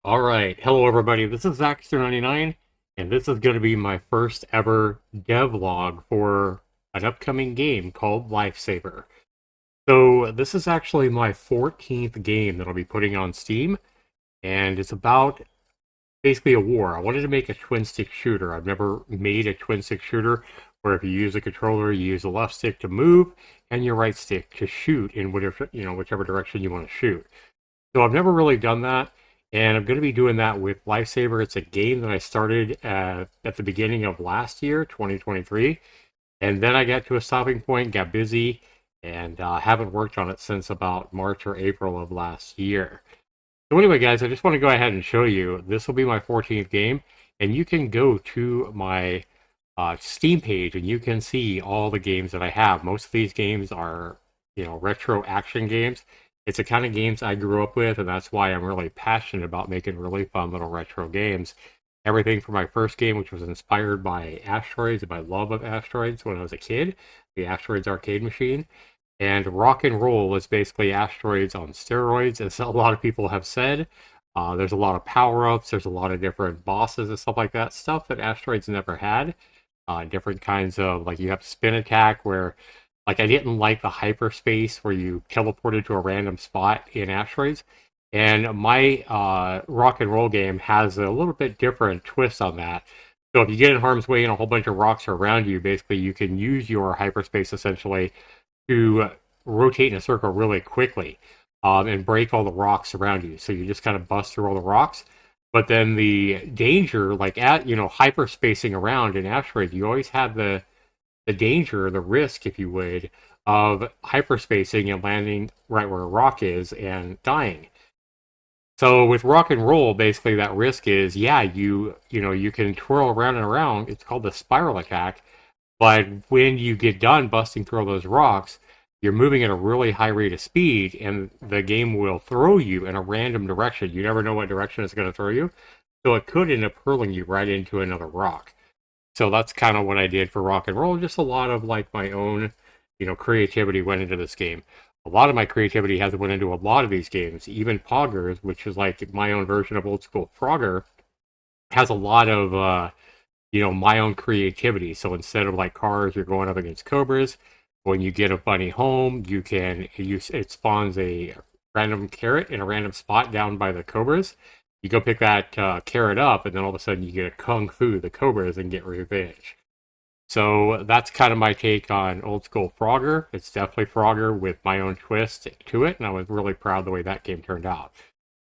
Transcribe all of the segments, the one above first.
All right. Hello, everybody. This is Zaxter99, and this is going to be my first ever devlog for an upcoming game called Lifesaver. So, this is actually my 14th game that I'll be putting on Steam, and it's about basically a war. I wanted to make a twin stick shooter. I've never made a twin stick shooter where if you use a controller, you use the left stick to move and your right stick to shoot in whatever, whichever direction you want to shoot. So I've never really done that, and I'm going to be doing that with Lifesaver. It's a game that I started at the beginning of last year, 2023, and then I got to a stopping point, got busy, and haven't worked on it since about March or April of last year. So anyway, guys, I just want to go ahead and show you. This will be my 14th game, and you can go to my Steam page, and you can see all the games that I have. Most of these games are, retro action games. It's the kind of games I grew up with, and that's why I'm really passionate about making really fun little retro games. Everything from my first game, which was inspired by asteroids and my love of asteroids when I was a kid, the Asteroids arcade machine. And rock and roll is basically asteroids on steroids, as a lot of people have said. There's a lot of power-ups, there's a lot of different bosses and stuff like that, stuff that asteroids never had. Different kinds of, like, you have spin attack where, like, I didn't like the hyperspace where you teleported to a random spot in asteroids. And my rock and roll game has a little bit different twist on that. So if you get in harm's way and a whole bunch of rocks are around you, basically you can use your hyperspace essentially to rotate in a circle really quickly and break all the rocks around you. So you just kind of bust through all the rocks. But then the danger, like at hyperspacing around in asteroids, you always have the danger, the risk, if you would, of hyperspacing and landing right where a rock is and dying. So with rock and roll, basically that risk is, yeah, you can twirl around and around. It's called the spiral attack. But when you get done busting through all those rocks, you're moving at a really high rate of speed, and the game will throw you in a random direction. You never know what direction it's going to throw you. So it could end up hurling you right into another rock. So that's kind of what I did for rock and roll. Just a lot of like my own, creativity went into this game. A lot of my creativity has went into a lot of these games. Even Poggers, which is like my own version of old school Frogger, has a lot of my own creativity. So instead of like cars, you're going up against cobras. When you get a bunny home, it spawns a random carrot in a random spot down by the cobras. You go pick that carrot up, and then all of a sudden you get a kung fu the cobras and get revenge. So that's kind of my take on old school Frogger. It's definitely Frogger with my own twist to it, and I was really proud the way that game turned out.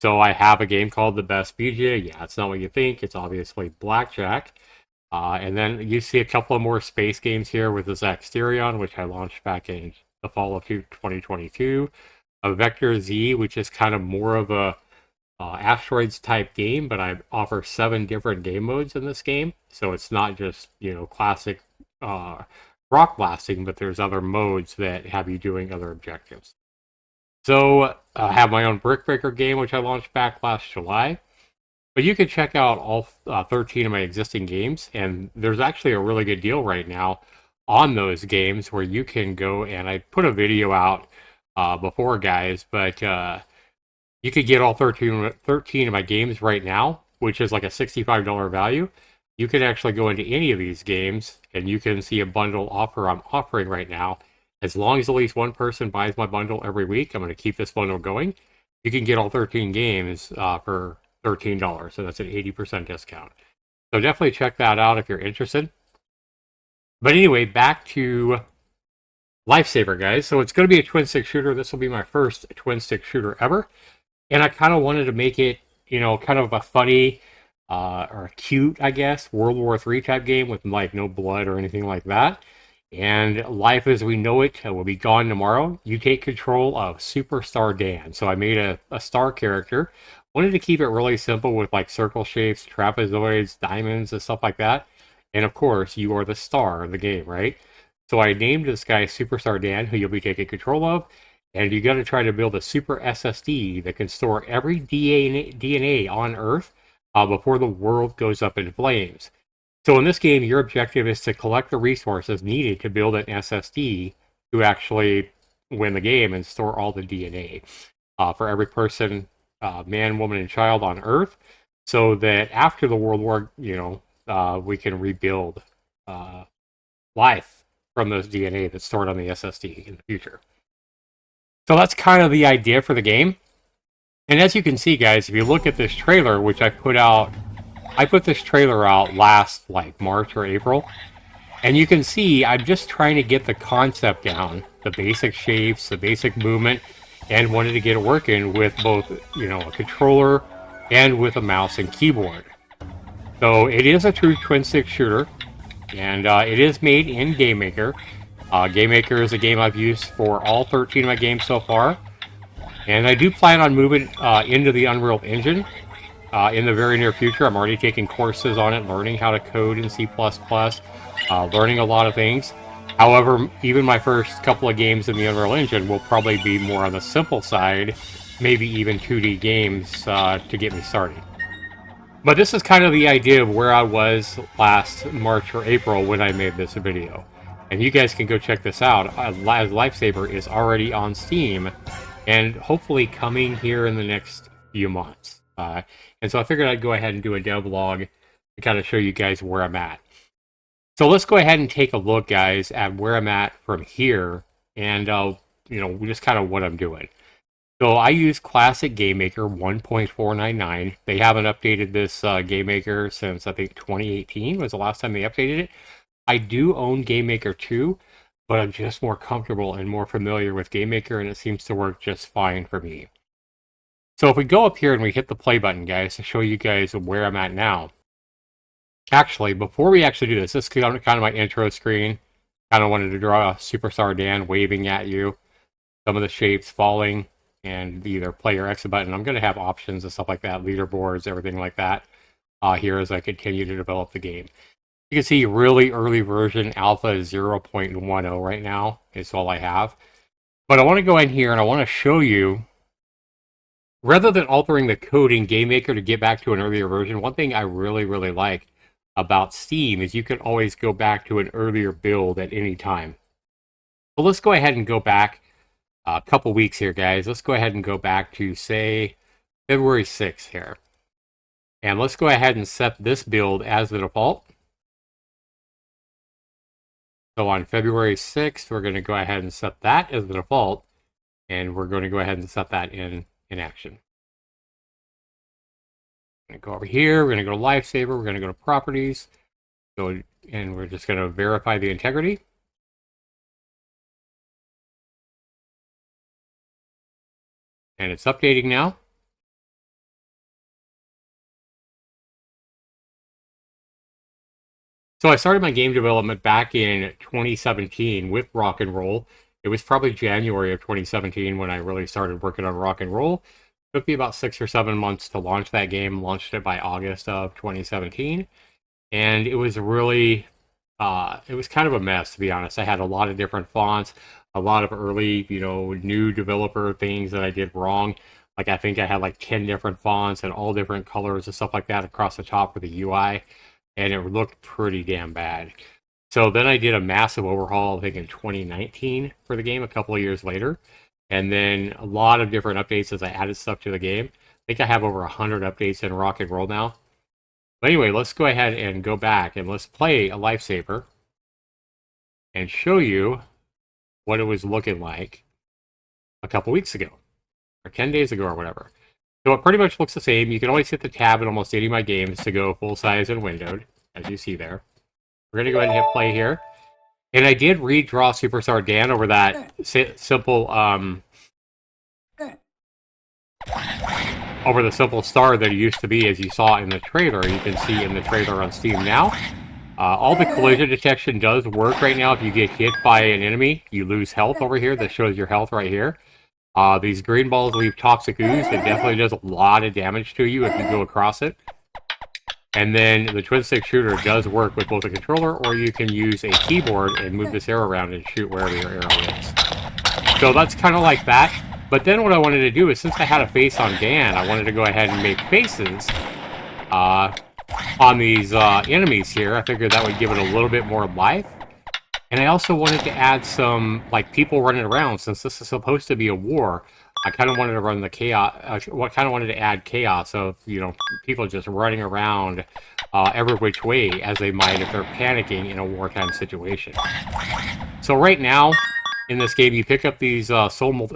So I have a game called The Best BJ. Yeah, it's not what you think. It's obviously Blackjack. And then you see a couple of more space games here with the Zaxterion, which I launched back in the fall of 2022. A Vector Z, which is kind of more of a asteroids type game, but I offer 7 different game modes in this game. So it's not just, classic rock blasting, but there's other modes that have you doing other objectives. So I have my own Brick Breaker game, which I launched back last July. But you can check out all 13 of my existing games, and there's actually a really good deal right now on those games where you can go, and I put a video out before, guys, but you could get all 13 of my games right now, which is like a $65 value. You can actually go into any of these games, and you can see a bundle offer I'm offering right now. As long as at least one person buys my bundle every week, I'm going to keep this bundle going. You can get all 13 games for $13, so that's an 80% discount. So definitely check that out if you're interested. But anyway, back to Lifesaver, guys. So it's going to be a twin stick shooter. This will be my first twin stick shooter ever. And I kind of wanted to make it, kind of a funny or cute, I guess, World War III type game with like no blood or anything like that. And life as we know it will be gone tomorrow. You take control of Superstar Dan. So I made a star character. Wanted to keep it really simple with like circle shapes, trapezoids, diamonds, and stuff like that. And of course, you are the star of the game, right? So I named this guy Superstar Dan, who you'll be taking control of. And you got to try to build a super SSD that can store every DNA on Earth before the world goes up in flames. So in this game, your objective is to collect the resources needed to build an SSD to actually win the game and store all the DNA. For every person man, woman, and child on Earth, so that after the World War, we can rebuild life from those DNA that's stored on the SSD in the future. So that's kind of the idea for the game. And as you can see, guys, if you look at this trailer, which I put this trailer out last like March or April, and you can see I'm just trying to get the concept down, the basic shapes, the basic movement, and wanted to get it working with both, a controller and with a mouse and keyboard. So it is a true twin-stick shooter, and it is made in GameMaker. GameMaker is a game I've used for all 13 of my games so far, and I do plan on moving into the Unreal Engine in the very near future. I'm already taking courses on it, learning how to code in C++, learning a lot of things. However, even my first couple of games in the Unreal Engine will probably be more on the simple side, maybe even 2D games to get me started. But this is kind of the idea of where I was last March or April when I made this video. And you guys can go check this out, as Lifesaver is already on Steam, and hopefully coming here in the next few months. And so I figured I'd go ahead and do a devlog to kind of show you guys where I'm at. So let's go ahead and take a look, guys, at where I'm at from here, and just kind of what I'm doing. So I use classic GameMaker 1.499. They haven't updated this GameMaker since, I think, 2018 was the last time they updated it. I do own GameMaker 2, but I'm just more comfortable and more familiar with GameMaker, and it seems to work just fine for me. So if we go up here and we hit the play button, guys, to show you guys where I'm at now. Actually, before we actually do this, this is kind of my intro screen. Kind of wanted to draw Superstar Dan waving at you. Some of the shapes falling, and either play or exit button. I'm going to have options and stuff like that, leaderboards, everything like that, here as I continue to develop the game. You can see really early version alpha 0.10 right now is all I have. But I want to go in here and I want to show you, rather than altering the code in GameMaker to get back to an earlier version, one thing I really, really like about Steam is you can always go back to an earlier build at any time. So let's go ahead and go back a couple weeks here, guys. Let's go ahead and go back to, say, February 6th here. And let's go ahead and set this build as the default. So on February 6th, we're going to go ahead and set that as the default. And we're going to go ahead and set that in action. We're going to go over here. We're going to go to Lifesaver. We're going to go to Properties. And we're just going to verify the integrity. And it's updating now. So I started my game development back in 2017 with Rock and Roll. It was probably January of 2017 when I really started working on Rock and Roll. It took me about 6 or 7 months to launch that game. Launched it by August of 2017. And it was really, it was kind of a mess, to be honest. I had a lot of different fonts, a lot of early, new developer things that I did wrong. Like I think I had like 10 different fonts and all different colors and stuff like that across the top for the UI. And it looked pretty damn bad. So then I did a massive overhaul, I think in 2019 for the game, a couple of years later. And then a lot of different updates as I added stuff to the game. I think I have over 100 updates in Rock and Roll now. But anyway, let's go ahead and go back and let's play a Lifesaver and show you what it was looking like a couple weeks ago, or 10 days ago or whatever. So it pretty much looks the same. You can always hit the tab in almost any of my games to go full size and windowed, as you see there. We're going to go ahead and hit play here. And I did redraw Superstar Dan over that simple, over the simple star that it used to be, as you saw in the trailer. You can see in the trailer on Steam now. All the collision detection does work right now. If you get hit by an enemy, you lose health over here. That shows your health right here. These green balls leave toxic ooze. It definitely does a lot of damage to you if you go across it. And then the twin-stick shooter does work with both a controller, or you can use a keyboard and move this arrow around and shoot wherever your arrow is. So that's kind of like that. But then what I wanted to do is, since I had a face on Dan, I wanted to go ahead and make faces on these enemies here. I figured that would give it a little bit more life. And I also wanted to add some, like, people running around. Since this is supposed to be a war, I kind of wanted to run the chaos. What kind of wanted to add chaos of people just running around every which way as they might if they're panicking in a wartime situation. So right now in this game, you pick up these soul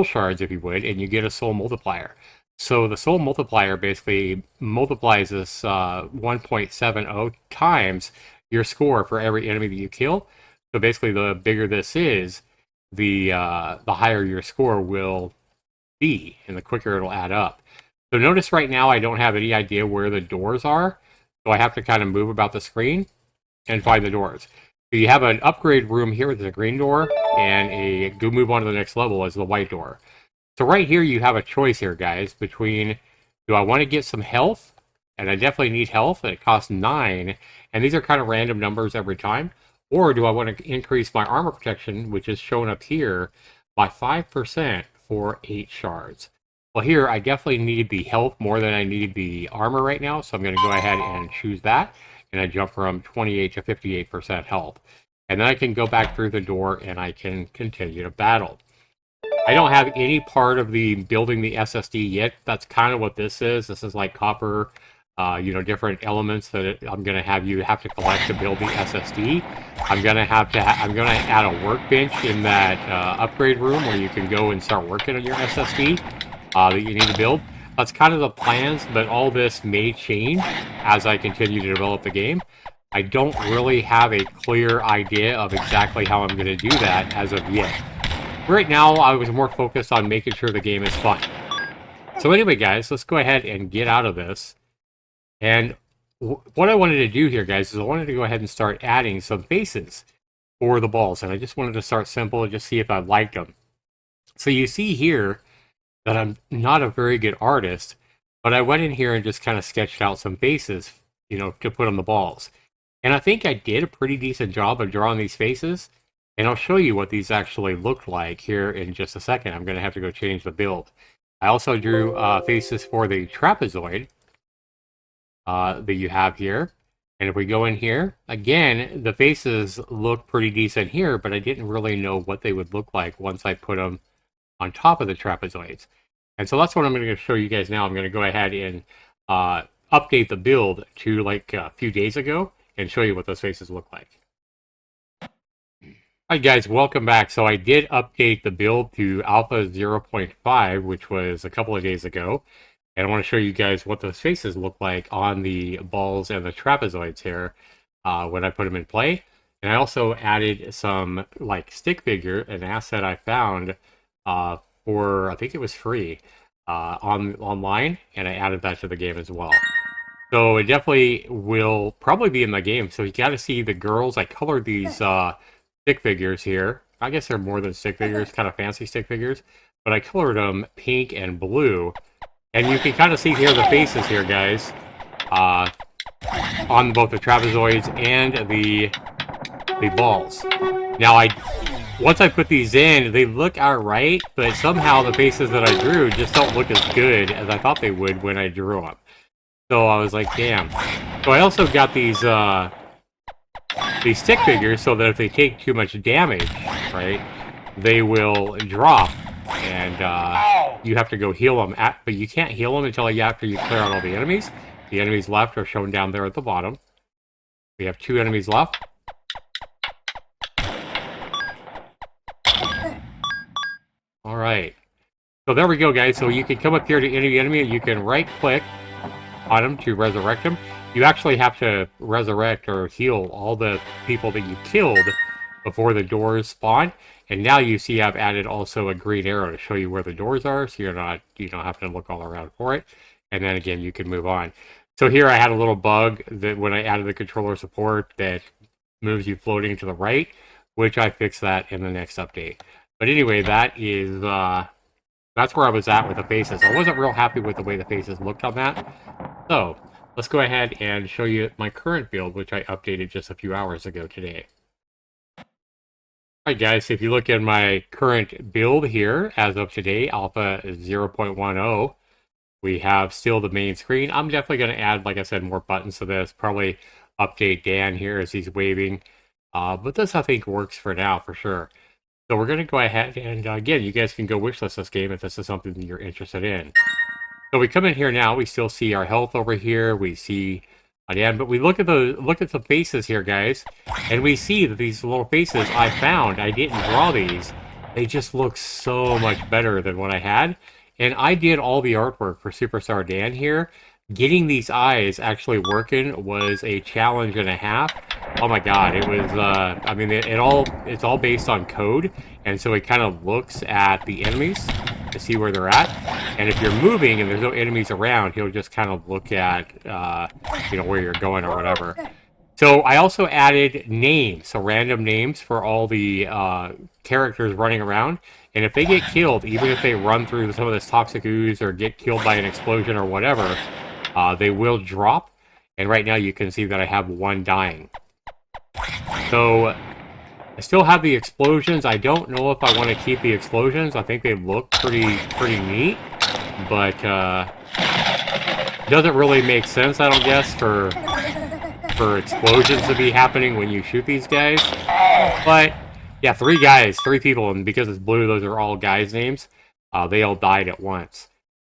shards, if you would, and you get a soul multiplier. So the soul multiplier basically multiplies this 1.70 times your score for every enemy that you kill. So basically, the bigger this is, the higher your score will be, and the quicker it'll add up. So notice right now I don't have any idea where the doors are, so I have to kind of move about the screen and find the doors. So you have an upgrade room here with a green door, and a go move on to the next level is the white door. So right here you have a choice here, guys, between do I want to get some health, and I definitely need health, and it costs 9, and these are kind of random numbers every time, or do I want to increase my armor protection, which is shown up here, by 5% for 8 shards. Well, here I definitely need the health more than I need the armor right now, so I'm going to go ahead and choose that, and I jump from 28 to 58% health. And then I can go back through the door and I can continue to battle. I don't have any part of the building the SSD yet. That's kind of what this is. This is like copper, different elements that I'm going to have you have to collect to build the SSD. I'm going to add a workbench in that upgrade room where you can go and start working on your SSD that you need to build. That's kind of the plans, but all this may change as I continue to develop the game. I don't really have a clear idea of exactly how I'm going to do that as of yet. Right now, I was more focused on making sure the game is fun. So anyway, guys, let's go ahead and get out of this. And what I wanted to do here, guys, is I wanted to go ahead and start adding some faces for the balls. And I just wanted to start simple and just see if I liked them. So you see here that I'm not a very good artist, but I went in here and just kind of sketched out some faces, to put on the balls. And I think I did a pretty decent job of drawing these faces. And I'll show you what these actually look like here in just a second. I'm going to have to go change the build. I also drew faces for the trapezoid that you have here. And if we go in here, again, the faces look pretty decent here, but I didn't really know what they would look like once I put them on top of the trapezoids. And so that's what I'm going to show you guys now. I'm going to go ahead and update the build to like a few days ago and show you what those faces look like. Hi guys, welcome back. So I did update the build to Alpha 0.5, which was a couple of days ago. And I want to show you guys what those faces look like on the balls and the trapezoids here when I put them in play. And I also added some like stick figure, an asset I found for, I think it was free online, and I added that to the game as well. So it definitely will probably be in the game. So you got to see the girls. I colored these stick figures here. I guess they're more than stick figures, kind of fancy stick figures. But I colored them pink and blue. And you can kind of see here the faces here, guys. On both the trapezoids and the balls. Now, once I put these in, they look alright, but somehow the faces that I drew just don't look as good as I thought they would when I drew them. So I was like, damn. So I also got these stick figures so that if they take too much damage, right, they will drop, and you have to go heal them. But you can't heal them until after you clear out all the enemies. The enemies left are shown down there at the bottom. We have 2 enemies left. All right. So there we go, guys. So you can come up here to any enemy, and you can right-click on them to resurrect them. You actually have to resurrect or heal all the people that you killed before the doors spawn. And now you see I've added also a green arrow to show you where the doors are, so you don't have to look all around for it. And then again, you can move on. So here I had a little bug that when I added the controller support that moves you floating to the right, which I fixed that in the next update. But anyway, that's where I was at with the faces. I wasn't real happy with the way the faces looked on that. So let's go ahead and show you my current build, which I updated just a few hours ago today. Alright guys, if you look at my current build here, as of today, Alpha 0.10, we have still the main screen. I'm definitely going to add, like I said, more buttons to this. Probably update Dan here as he's waving. But this, I think, works for now, for sure. So we're going to go ahead and again, you guys can go wishlist this game if this is something that you're interested in. So we come in here now. We still see our health over here. We see again, but we look at the faces here, guys, and we see that these little faces I found. I didn't draw these. They just look so much better than what I had. And I did all the artwork for Superstar Dan here. Getting these eyes actually working was a challenge and a half. Oh my god, it was, I mean, it's all based on code, and so it kind of looks at the enemies to see where they're at, and if you're moving and there's no enemies around, he'll just kind of look at, you know, where you're going or whatever. So I also added names, so random names for all the characters running around, and if they get killed, even if they run through some of this toxic ooze or get killed by an explosion or whatever, they will drop, and right now you can see that I have one dying. So I still have the explosions. I don't know if I want to keep the explosions. I think they look pretty neat, but doesn't really make sense, I don't guess, for explosions to be happening when you shoot these guys. But yeah, 3 people, and because it's blue, those are all guys' names. They all died at once.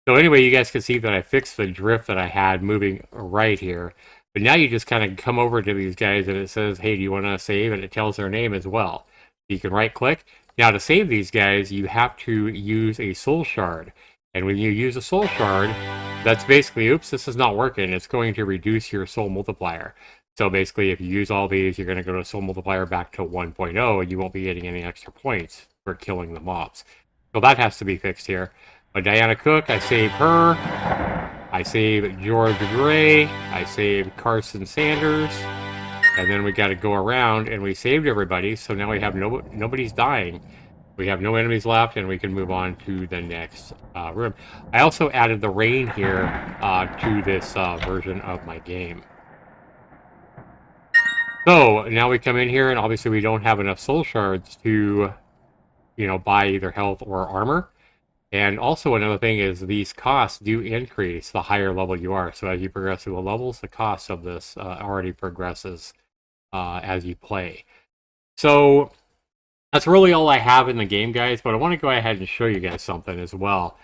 So anyway, you guys can see that I fixed the drift that I had moving right here. But now you just kind of come over to these guys and it says, hey, do you want to save? And it tells their name as well. You can right click. Now to save these guys, you have to use a soul shard. And when you use a soul shard, that's basically, oops, this is not working. It's going to reduce your soul multiplier. So basically, if you use all these, you're going to go to soul multiplier back to 1.0, and you won't be getting any extra points for killing the mobs. So that has to be fixed here. But Diana Cook, I save her. I save George Gray. I save Carson Sanders. And then we got to go around, and we saved everybody. So now we have nobody's dying. We have no enemies left, and we can move on to the next room. I also added the rain here to this version of my game. So now we come in here, and obviously we don't have enough soul shards to, you know, buy either health or armor. And also another thing is these costs do increase the higher level you are. So as you progress through the levels, the cost of this already progresses as you play. So that's really all I have in the game, guys. But I want to go ahead and show you guys something as well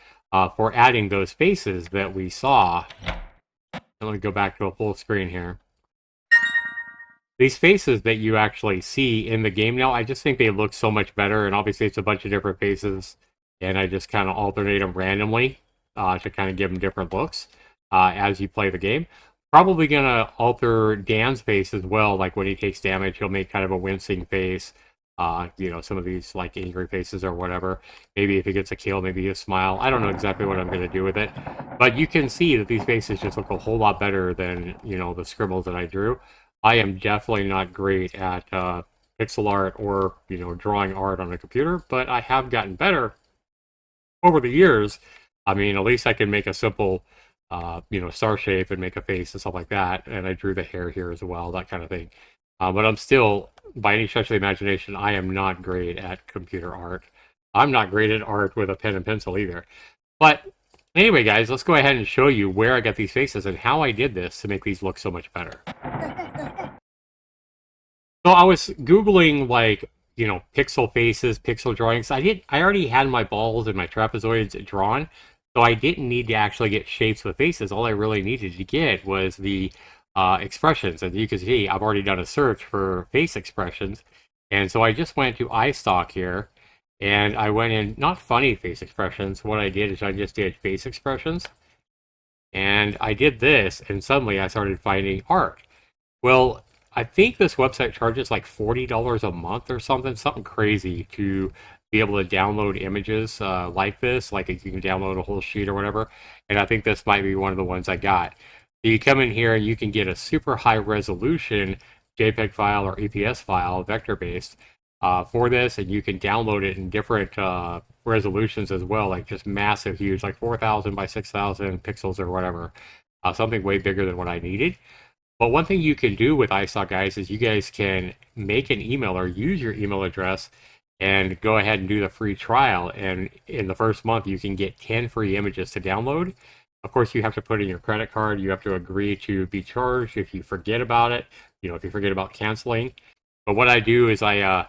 for adding those faces that we saw. Let me go back to a full screen here. These faces that you actually see in the game now, I just think they look so much better. And obviously it's a bunch of different faces. And I just kind of alternate them randomly to kind of give them different looks as you play the game. Probably going to alter Dan's face as well. Like when he takes damage, he'll make kind of a wincing face. You know, some of these like angry faces or whatever. Maybe if he gets a kill, maybe he'll smile. I don't know exactly what I'm going to do with it. But you can see that these faces just look a whole lot better than, you know, the scribbles that I drew. I am definitely not great at pixel art or, you know, drawing art on a computer, but I have gotten better over the years. I mean, at least I can make a simple, you know, star shape and make a face and stuff like that. And I drew the hair here as well, that kind of thing. But I'm still, by any stretch of the imagination, I am not great at computer art. I'm not great at art with a pen and pencil either. But anyway, guys, let's go ahead and show you where I got these faces and how I did this to make these look so much better. So I was Googling, like, you know, pixel faces, pixel drawings. I already had my balls and my trapezoids drawn, so I didn't need to actually get shapes with faces. All I really needed to get was the expressions. As you can see, I've already done a search for face expressions, and so I just went to iStock here, and I went in, not funny face expressions. What I did is I just did face expressions, and I did this, and suddenly I started finding art. Well, I think this website charges like $40 a month or something crazy to be able to download images like this. Like you can download a whole sheet or whatever. And I think this might be one of the ones I got. So you come in here and you can get a super high resolution JPEG file or EPS file, vector-based, for this. And you can download it in different resolutions as well, like just massive, huge, like 4,000 by 6,000 pixels or whatever. Something way bigger than what I needed. But one thing you can do with iStock, guys, is you guys can make an email or use your email address and go ahead and do the free trial. And in the first month, you can get 10 free images to download. Of course, you have to put in your credit card. You have to agree to be charged if you forget about it, you know, if you forget about canceling. But what I do is I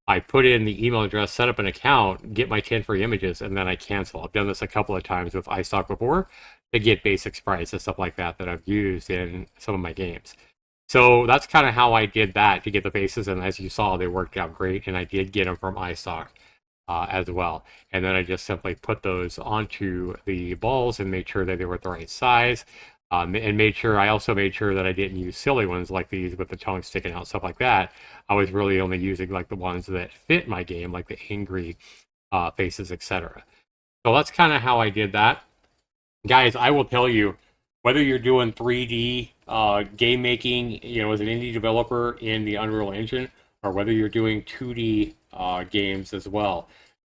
I put in the email address, set up an account, get my 10 free images, and then I cancel. I've done this a couple of times with iStock before to get basic sprites and stuff like that that I've used in some of my games. So that's kind of how I did that to get the faces, and as you saw, they worked out great, and I did get them from iStock as well. And then I just simply put those onto the balls and made sure that they were the right size. And I also made sure that I didn't use silly ones like these with the tongue sticking out, stuff like that. I was really only using like the ones that fit my game, like the angry faces, etc. So that's kind of how I did that. Guys, I will tell you, whether you're doing 3D game making, as an indie developer in the Unreal Engine, or whether you're doing 2D games as well,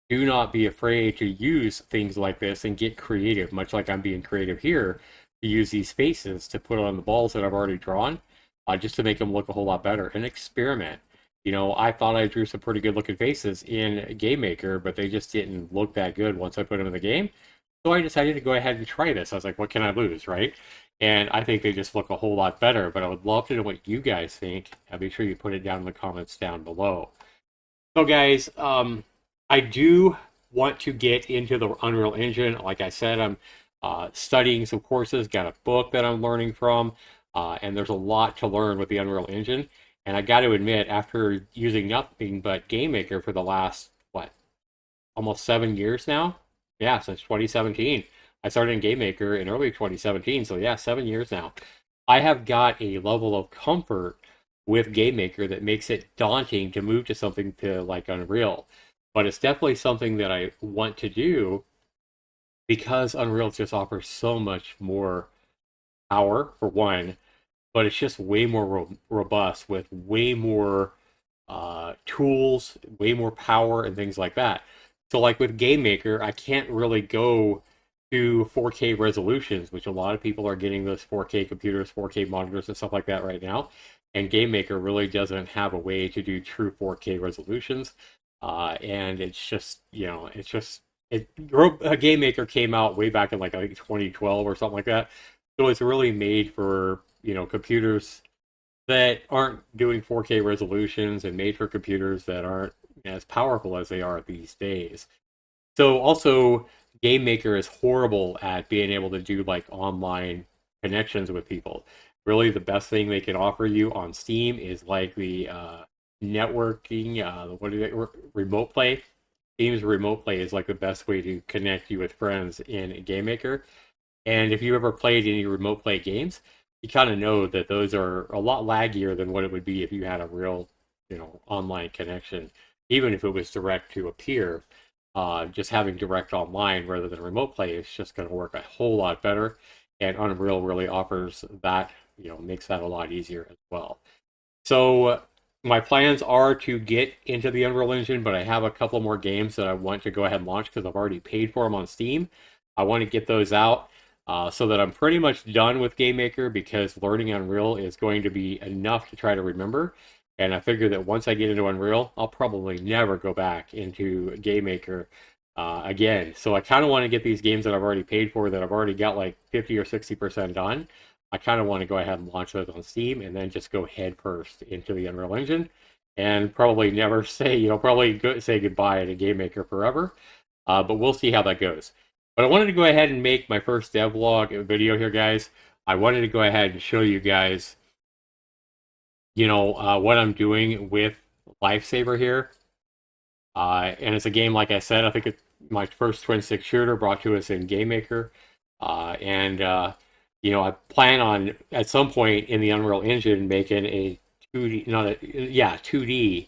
do not be afraid to use things like this and get creative, much like I'm being creative here, to use these faces to put on the balls that I've already drawn, just to make them look a whole lot better and experiment. I thought I drew some pretty good looking faces in GameMaker, but they just didn't look that good once I put them in the game. So I decided to go ahead and try this. I was like, what can I lose, right? And I think they just look a whole lot better, but I would love to know what you guys think. Be sure you put it down in the comments down below. So guys, I do want to get into the Unreal Engine. Like I said, I'm studying some courses, got a book that I'm learning from, and there's a lot to learn with the Unreal Engine. And I got to admit, after using nothing but GameMaker for the last, almost 7 years now? Yeah, since 2017. I started in GameMaker in early 2017, so yeah, 7 years now. I have got a level of comfort with GameMaker that makes it daunting to move to something to like Unreal. But it's definitely something that I want to do because Unreal just offers so much more power, for one, but it's just way more robust with way more tools, way more power, and things like that. So, like with GameMaker, I can't really go to 4K resolutions, which a lot of people are getting those 4K computers, 4K monitors, and stuff like that right now. And GameMaker really doesn't have a way to do true 4K resolutions. And it's just, GameMaker came out way back in like I think 2012 or something like that. So it's really made for, computers that aren't doing 4K resolutions and made for computers that aren't as powerful as they are these days. So also, GameMaker is horrible at being able to do like online connections with people. Really, the best thing they can offer you on Steam is like the networking, remote play. Steam's remote play is like the best way to connect you with friends in GameMaker. And if you ever played any remote play games, you kind of know that those are a lot laggier than what it would be if you had a real, online connection, even if it was direct to a peer. Just having direct online rather than remote play is just going to work a whole lot better. And Unreal really offers that, makes that a lot easier as well. So my plans are to get into the Unreal Engine, but I have a couple more games that I want to go ahead and launch because I've already paid for them on Steam. I want to get those out so that I'm pretty much done with GameMaker because learning Unreal is going to be enough to try to remember. And I figure that once I get into Unreal, I'll probably never go back into GameMaker again. So I kind of want to get these games that I've already paid for, that I've already got like 50 or 60% done. I kind of want to go ahead and launch those on Steam and then just go head first into the Unreal Engine and probably never say, say goodbye to GameMaker forever. But we'll see how that goes. But I wanted to go ahead and make my first devlog video here, guys. I wanted to go ahead and show you guys, what I'm doing with Lifesaver here. And it's a game, like I said, I think it's my first twin stick shooter brought to us in GameMaker. I plan on at some point in the Unreal Engine making a 2D, 2D,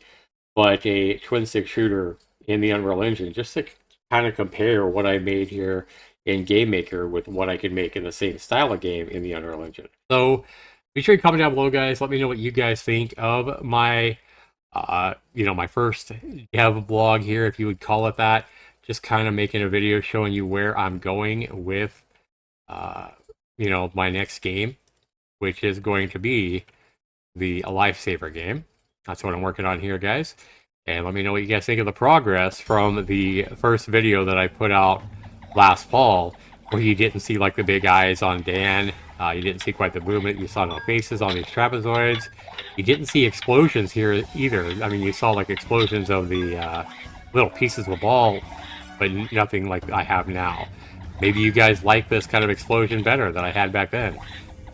but a twin stick shooter in the Unreal Engine, just to kind of compare what I made here in GameMaker with what I could make in the same style of game in the Unreal Engine. So be sure to comment down below, guys. Let me know what you guys think of my, my first dev vlog here, if you would call it that. Just kind of making a video showing you where I'm going with, my next game, which is going to be the Lifesaver game. That's what I'm working on here, guys. And let me know what you guys think of the progress from the first video that I put out last fall, where you didn't see like the big eyes on Dan You didn't see quite the movement. You saw no faces on these trapezoids. You didn't see explosions here either. I mean, you saw like explosions of the little pieces of the ball, but nothing like I have now. Maybe you guys like this kind of explosion better than I had back then.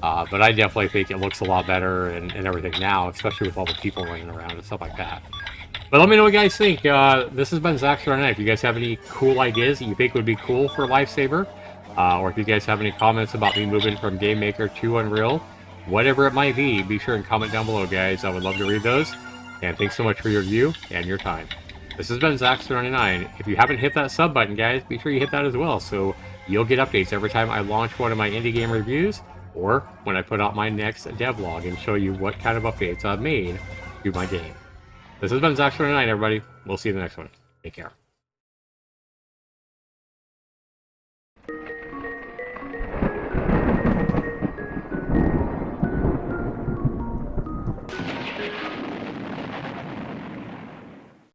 But I definitely think it looks a lot better and everything now, especially with all the people running around and stuff like that. But let me know what you guys think. This has been Zach09. If you guys have any cool ideas that you think would be cool for Lifesaver, or if you guys have any comments about me moving from GameMaker to Unreal, whatever it might be sure and comment down below, guys. I would love to read those. And thanks so much for your view and your time. This has been Zach99. If you haven't hit that sub button, guys, be sure you hit that as well, so you'll get updates every time I launch one of my indie game reviews, or when I put out my next devlog and show you what kind of updates I've made to my game. This has been Zach29, everybody. We'll see you in the next one. Take care.